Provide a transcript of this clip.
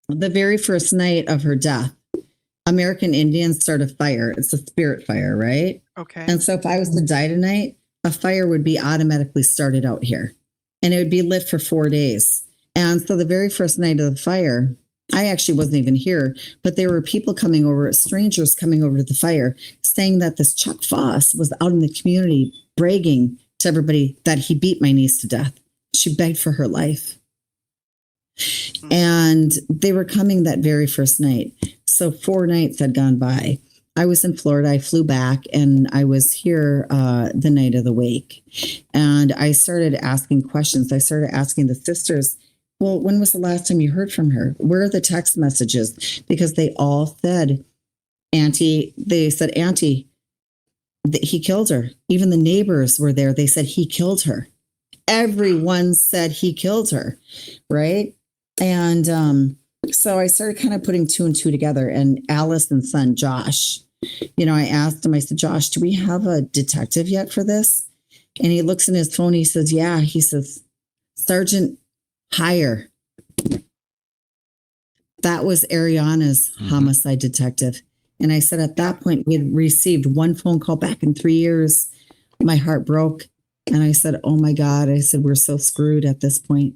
The very first night of her death, American Indians start a fire. It's a spirit fire, right? Okay. And so if I was to die tonight, a fire would be automatically started out here and it would be lit for 4 days. And so the very first night of the fire, I actually wasn't even here, but there were people coming over, strangers coming over to the fire, saying that this Chuck Fos was out in the community bragging to everybody that he beat my niece to death. She begged for her life. And they were coming that very first night. So 4 nights had gone by. I was in Florida. I flew back and I was here the night of the wake. And I started asking questions. I started asking the sisters, well, when was the last time you heard from her? Where are the text messages? Because they all said, Auntie, he killed her. Even the neighbors were there. They said he killed her. Everyone said he killed her, right? And so I started kind of putting 2 and 2 together. And Allison's son, Josh, I asked him, I said, Josh, do we have a detective yet for this? And he looks in his phone. He says, yeah. He says, Sergeant Hire. That was Arionna's homicide detective. And I said, at that point, we had received 1 phone call back in 3 years. My heart broke. And I said, oh my God. I said, we're so screwed at this point.